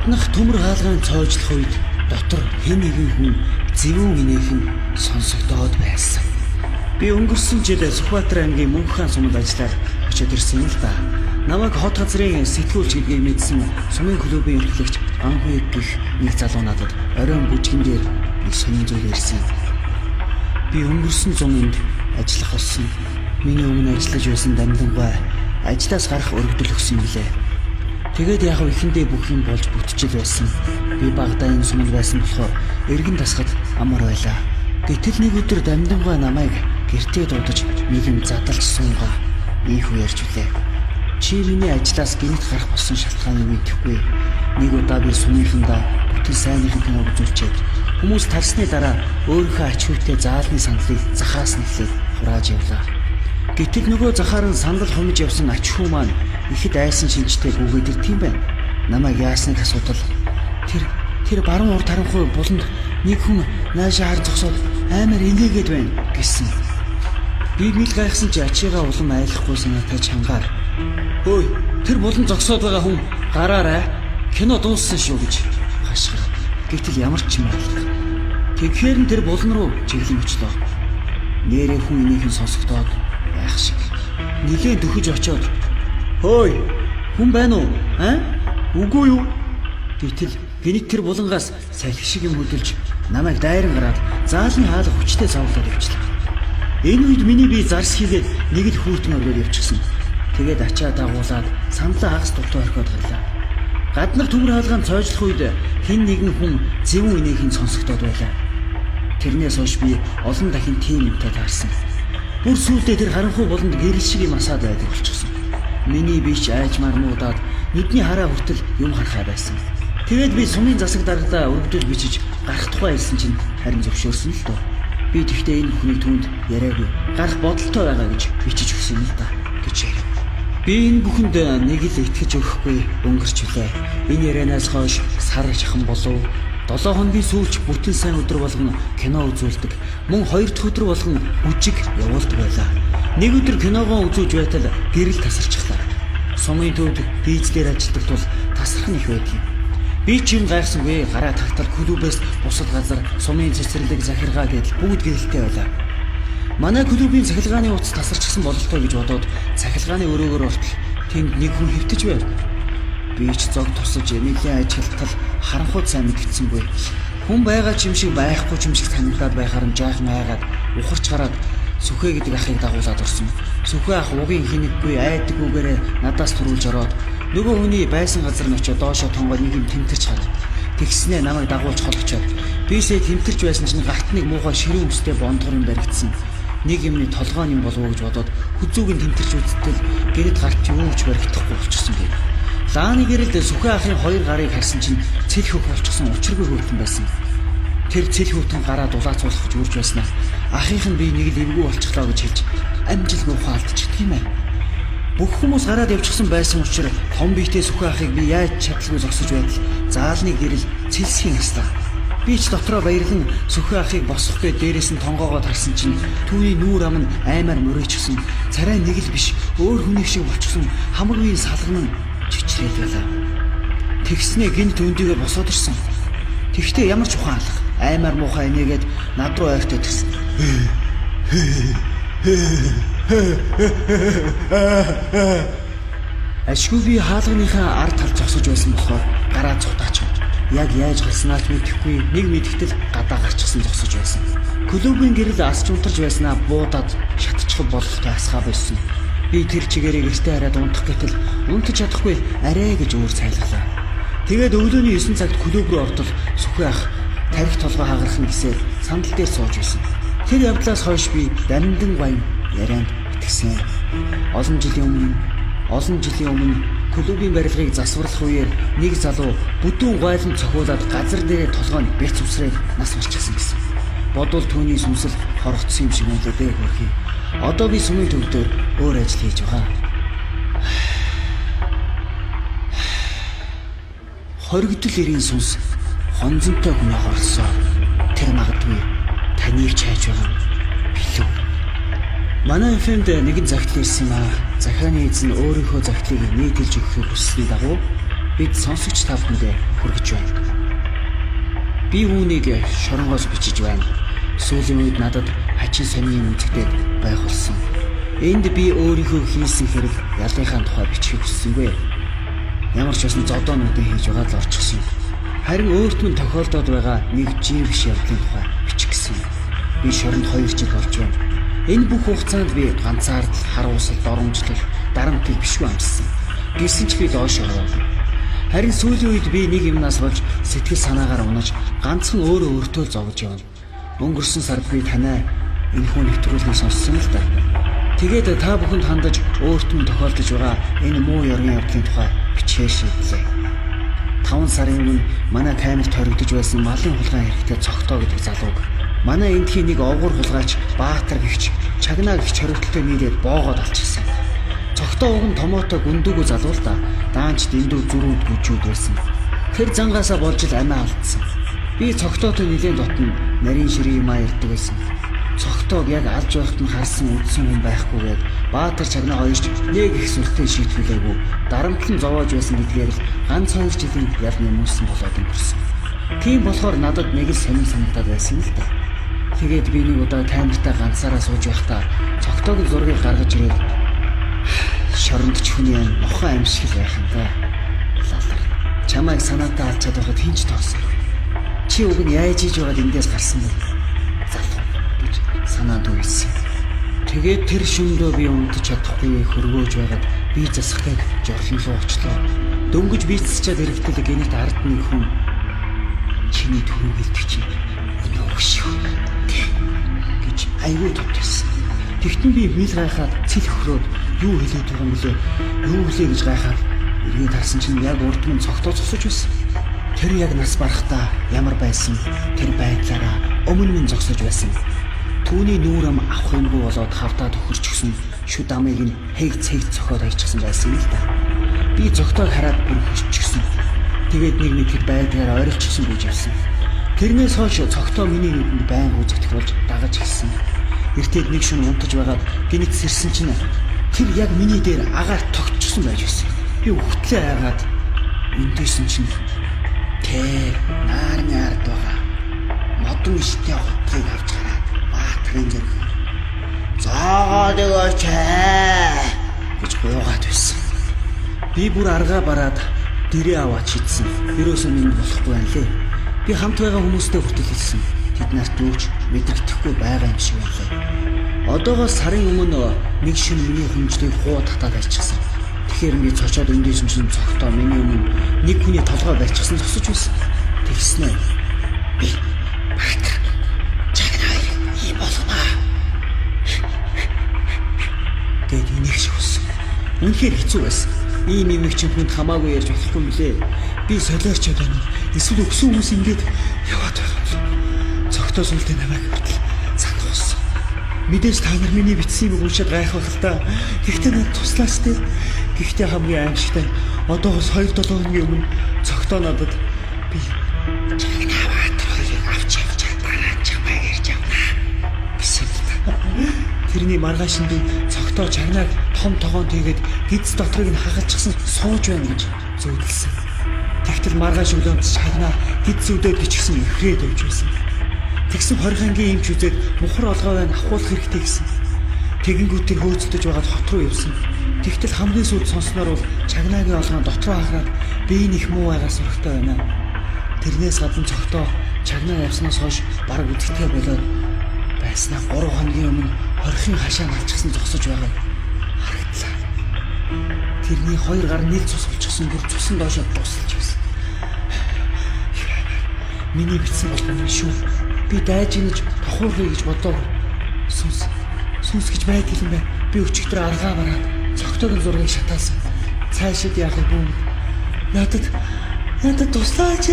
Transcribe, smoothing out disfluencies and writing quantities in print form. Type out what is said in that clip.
Гаднах төмөр хаалгын цоожлох үед дотор хэн нэгэн хүн зэвүүн инээхэн сонсогдоод байсан. Би өнгөрсөн жил Сүхбаатар аймгийн Мөнххан суманд ажиллаад очиж ирсэн л да. Намайг хот газрын сэтгүүлч гэдгийг мэдсэн сумын клубын ерөнхийлөгч Анхуйг гэх нэг залуу надад оройн бүжгэн дээр нэг сонин зүйл ирсэн. Би өнгөрсөн зунд ажиллах болсон. Миний өмнө ажиллаж байсан дамдангай ажлаас гарах өргөдөл өгсөн юм билээ. Тэгээд яг ихэндээ бүх юм болж бүтчихэл байсан. Би багадаа энэ суманд байсан болохоор эргэн тасгад амар байлаа. Гэтэл нэг өдөр дамдангай намайг гэртээ дуудаж нэг юм задлж сунгаа ийхүү ярьж үлээ. Чи миний ажлаас гинт гарах болсон шалтгааныг мэдэхгүй. Нэг удаа би сумынхандаа бүтэл сайнныхын киног үзүүлчихэд хүмүүс тарсны дараа өөрийнхөө ач хүүтэй заалны сандлыг захаас нэхлээд хурааж явлаа. Гэтэл нөгөө захаар нь сандал хумж явсан ач хүү маань ихэд айсан шинжтэй гүгээд тийм байна. Намайг яасныг асуудал тэр баруун урд харанхуй буланд нэг хүн наашаа хар зогсоод амар инээгээд байна гэсэн. Би мэл гайхсан чи ачигаа улам айлахгүй санаатай чангаар. Ой, тэр булан зогсоод байгаа хүн гараарай. Кино дууссан шүү гэж хашгир. Гэтэл ямар ч юм байлаа. Тэгэхээр нь тэр булан руу чиглэн очлоо. Нэрээ хүн инээхэн сонсогдоод байх шиг. Нилээн дөхөж очоод "Хөөй, хүн байна уу? Үгүй юу?" Гэтэл гинт тэр булангаас салхи шиг юм хөдөлж намайг дайран гараад заалны хаалга хүчтэй савлаад явчихлаа. Энэ үед миний бие зарс хийгээд нэг л хүүтэн өргөөр явчихсан. Тэгээд ачаа дагуулад сандлаа хагас дутуу орхиод гарлаа. Гаднах төмөр хаалгаан цоожлох үед хэн нэгэн хүн зэвүүн инээхэн сонсогдоод байлаа. Тэрнээс хойш би олон дахин тийм юмтай таарсан. Бүр сүүлдээ тэр харанхуй буланд гэрэл шиг юм асаад байдаг болчихсон. Миний бич айж мармуудаад нүдний хараа хүртэл юм харахаа байсан. Тэгээд би сумын засаг дарагдаа өргөдөл бичиж гарах тухай хэлсэн чинь харин зөвшөөрсөн л дөө. Би тэгтээ энэ бүхнийг түнд яриагүй. Гарах бодолтой байгаа гэж бичиж өгсөн л да гэж яриа. Би энэ бүхэнд нэг л итгэж өгөхгүй өнгөрч үлээ. Энэ ярианаас хойш сар чахан болов. 7 хоногийн сүүлч бүтэн сайн өдөр болгон кино үзүүлдэг. Мөн 2 дахь өдөр болгон бүжиг явуулдаг байлаа. Нэг өдөр киногоо үзүүлж байтал гэрэл тасарчихлаа. Сумын төвд дийзлэр ажилладаг тул тасрах нь их байдгийг. Би ч юм гайхсангүй гараа тагтал клубээс бусад газар сумын цэцэрлэг захиргаа гэдэл бүгд гэрэлтэй байлаа. Манай клубын цахилгааны утас тасарчихсан бололтой гэж бодоод цахилгааны өрөөгөр ортол тэнд нэг хүн хэвтэж байв. Би ч зог тусаж нэлийн ажилтал харанхуйд сайн мэдгэцэнгүй. Хүн байгаа ч юм шиг байхгүй ч юм шиг санагдаад байхаар нь жаахан айгаад ухарч гараад Сүхэ гэдэг ахыг дагуулад орсон. Сүхэ ах угийн хинэггүй айдаггүйгээрээ надаас төрүүлж ороод нөгөө хүний байсан газар нь очиод доошоо тонгоо нэг юм тэмтэрч харав. Тэгснээ намайг дагуулж холгочоод бисээ тэмтэрч байсан чинь гарт нэг муухай ширүүн үстэй бондгор юм баригдсан. Нэг юмны толгойн юм болов уу гэж бодоод хүзүүг нь тэмтэрч үзтэл гэрэд гарт юу ч баригдахгүй болчихсон гэв. Лааны гэрэлд Сүхэ ахын 2 гарыг харсан чинь цэл хөх болчихсон учиргүй хөвтөн байсан. Тэр цэл хөвтөн гараа дулаацуулах гэж үрж байснаа ахийнх нь би нэг л эвгүй болчихлоо гэж хэлж амжилт муухай алдчихдаг юм аа. Бүх хүмүүс гараад явчихсан байсан учраас том биетэй Сүхэ ахыг би яаж чадлагүй зогсож байтал заалны гэрэл цэлсхийн яслаа. Би ч дотроо баярлан Сүхэ ахыг босгох гээд дээрээс нь тонгоогоо тарсан чинь түүний нүүр ам нь аймаар мөрөөчсөн. Царай нэг л биш өөр хүний шиг болчихсон хамаг үеийн салган нь чичрээд байлаа. Тэгснээ гинт өндийгөө босоод ирсэн. Тэгтээ ямар ч ухаан алга аймаар муухай инээгээд над руу ойртоод ирсэн. Ашгүй би хаалганыхаа ард талд зогсож байсан болохоор гараа цухтаач. Яг яаж гарснаа ч мэдэхгүй нэг мэдгэтэл гадаа гарчихсан зогсож байсан. Клубын гэрэл асч унтарч байснаа буудаад шатчихв бололтой асгаа байсан. Би тэр чигээрээ гэртээ хараад унтах гэтэл унтаж чадахгүй арай гэж өөр цайлглаа. Тэгээд өглөөний 9 цагт клуб руу ортол Сүхэ ах тарих толгой хагарах нь гэсээр сандал дээр сууж байсан. Тэр явдлаас хойш би дамдан баян ярианд итгэсэн. Олон жилийн өмнө клубын барилгыг засварлах үеэр нэг залуу бүдүүн гойлон цохиулаад газар дээрээ толгойн бяц усрээд нас барчихсан гэсэн. Бодвол түүний сүнсэл хорогдсон юм шиг үнэлээ дээ хөрхий. Одоо би сумын төвдөр өөр ажил хийж байгаа. Хоригдол ирийн сүнс хонзонтой хүнээ хорлсон. Тэр магадгүй таныг чайж байгаа билүү. Манай FM-д нэгэн захидал ирсэн юм аа. Захааны эзэн өөрийнхөө захидлыг нийтэлж өгөхийг хүссэн дагуу бид сонсогч та бүхэндээ хүргэж байна. Би үүнийг шоронгоос бичиж байна. Сүүлийн үед надад хачин сонин үзэгдээд байх болсон. Энд би өөрийнхөө хийсэн хэрэг ялынхаа тухай бичих хүссэнгүй. Ямар ч байсан зодоонуудыг хийж байгаа л орчихсон. Харин өөрт минь тохиолдоод байгаа нэг жиргш явдлын тухай бичих гэсэн. Би шоронд 2 жил болж байна. Энэ бүх хугацаанд би ганцаардл, харуулсал, доромжлол, дарамтыг бишгүй амссан. Гэсэн ч би доош оров. Харин сүүлийн үед би нэг юмнаас болж сэтгэл санаагаар унаж ганцхан өөртөө л зовж явна. Өнгөрсөн сард би танай энэ хүн нэвтрүүлгийг сонссон л да. Тэгээд та бүхэнд хандаж өөрт нь тохиолдож байгаа энэ муу ёргийн явдлын тухай бичээ шийдлээ. 5 сарын өмнө манай камерт хоригдож байсан малын хулгай хэрэгтэй цогтоо гэдэг залууг манай эндхийн нэг овгор хулгайч Баатар гихч Чагнаа гихч хоригдлоо нийлээд боогоод алчихсан. Цогтоо уг нь томоотой гүндүүг залуу л да. Даанч дэндүү зүрүүд гүжүүд байсан. Тэр зангаасаа болж л амиа алдсан. Би цогтоотой нэлээд дотно нарийн ширээ маа ирдэг байсан. Цогтоог яг алж байхад нь харсан үдсэн хүн байхгүйгээд Баатар Чагнаа хоёрч нэг их сүртэй шийтгүүлээгүй дарамтлан зовоож байсан гэдгээр л ганц 2 жилийн ял нэмүүлсэн болоод өнгөрсөн. Тийм болохоор надад нэг л сонир санагдаад байсан л да. Тэгээд би нэг удаа камертаа ганцаараа сууж байхдаа цогтоог зургийг гаргаж ирээд шоронд ч хүний нохоо амьсгал байх юм да. Лалар. Чамайг санаатаа алчаад байхад хинч тоосон. Чи уг нь яаж хийж байгаад эндээс гарсан бэ? Залуу гэж санаанд үйсэн. Тэгээд тэр шөндөө би унтаж чадахгүй хөргөөж байгаад би засахыг жорлон руу очлоо. Дөнгөж бийцчихэд ирэхдээ гэнэт ард нэг хүн чиний төрөг хэлдэг чи энэ өгшөө гэж айгүй тотсон. Тэгтэн би мэл гайхаад цэл хөрөөд юу хэлээд байгаа юм бэлээ? Юу хэлээ гэж гайхаад эргээд харсан чинь яг урд нь цогтоо зогсож байсан. Тэр яг нас барахтаа ямар байсан тэр байдлаараа өмнө нь зогсож байсан. Түүний нүүр ам авах юмгүй болоод хавтаад өхөрч гисэн шүд амыг нь хэг цогцохоод хайчихсан байсан юм л да. Би цогтойг хараад бүр хөшчихсэн. Тэгээд нэг хэд байдгаар ойролцсон гэж явсан. Тэрнээс хойш цогтоо миний нүдэнд байн үзэгдэх болж дагаж гисэн. Эртээд нэг шөнө унтаж байгаад гинэт сэрсэн чинь тэр яг миний дээр агаар тогтчихсон байж байсан. Би хөтлөө хайгаад өндөөсөн чинь тэр наарны ард байгаа модон иштэй хотлыг авч гараад Баатрын зэрэг заагаад өгөөч гэж гуйгаад байсан. Би бүр аргаа бараад дэрээ аваад шидсэн. Ерөөсөө минь болохгүй байна лээ. Би хамт байгаа хүмүүстэй хүртэл хэлсэн. Тэд нарт юуч мэдрэхгүй байгаа юм шиг байлаа. Одоогоос сарын өмнө нэг шин миний хүнжлийг хуу татаад альчихсан. Тэгэхээр би цочоод өндөөсөн чинь цогтоо миний өмнө нэг хүний толгой барьчихсан зогсож байсан. Тэгснэ. Би Баатар Чагнаа ийм болгоно. Гэт энийг шивсэн. Үнэхээр хэцүү байсан. Ийм юм чинь хүнд хамаагүй ярьж болохгүй юм лээ. Би солиорчод байна. Эсвэл өгсөн хүмүүс ингэж яваад байна. Цогтоо сүлдээ намайг хүртэл санахсан. Мэдээж та нар миний бичсэн юм уншаад гайхах л та. Гэхдээ надад туслаач дээ. Гэхдээ хамгийн аимшигтай одоогоос 2-7 хоногийн өмнө цогтоо надад би Чагнаа Баатрыг авч явж дараа чамайг ярьж явна гэсэн. Тэрний маргаашнд цогтоо Чагнааг том тогоон тэгээд гиз дотрыг нь хагалчихсан сууж байна гэж зөөдөлсөн. Тэгтэл маргааш өглөөнд Чагнаа гиз үдээд гिचгсэн ихрээд явж байсан. Тэгсэн хорихангийн эмч үзээд мухар олгоо байна ахуулах хэрэгтэй гэсэн. Тэгэнгүүт тэр хөөцөлдөж байгаад хот руу явсан. Тэгтэл хамгийн сүүлд сонсноор бол Чагнаагийн олгоо дотроо хахаад би их муу байгаа сурагтай байна. Тэрнээс гадна цогтоо Чагнаа явснаас хойш бараг үдэгтэй болоод байснаа 3 хоногийн өмнө хорихын хашаа алчихсан зогсож байгааг харагдлаа. Тэрний 2 гар нийл цус болчихсон бүр цусан доошоо дуусалж байсан. Миний бичсэн болгоно шүү. Би дайж ингэж тохуурхъя гэж бодоо. Сүнс гэж байдаг юм байна. Би өчигдөр аргаа бараад цогтойг зургийг шатаасан. Цаашид яах вэ? Надад туслаач.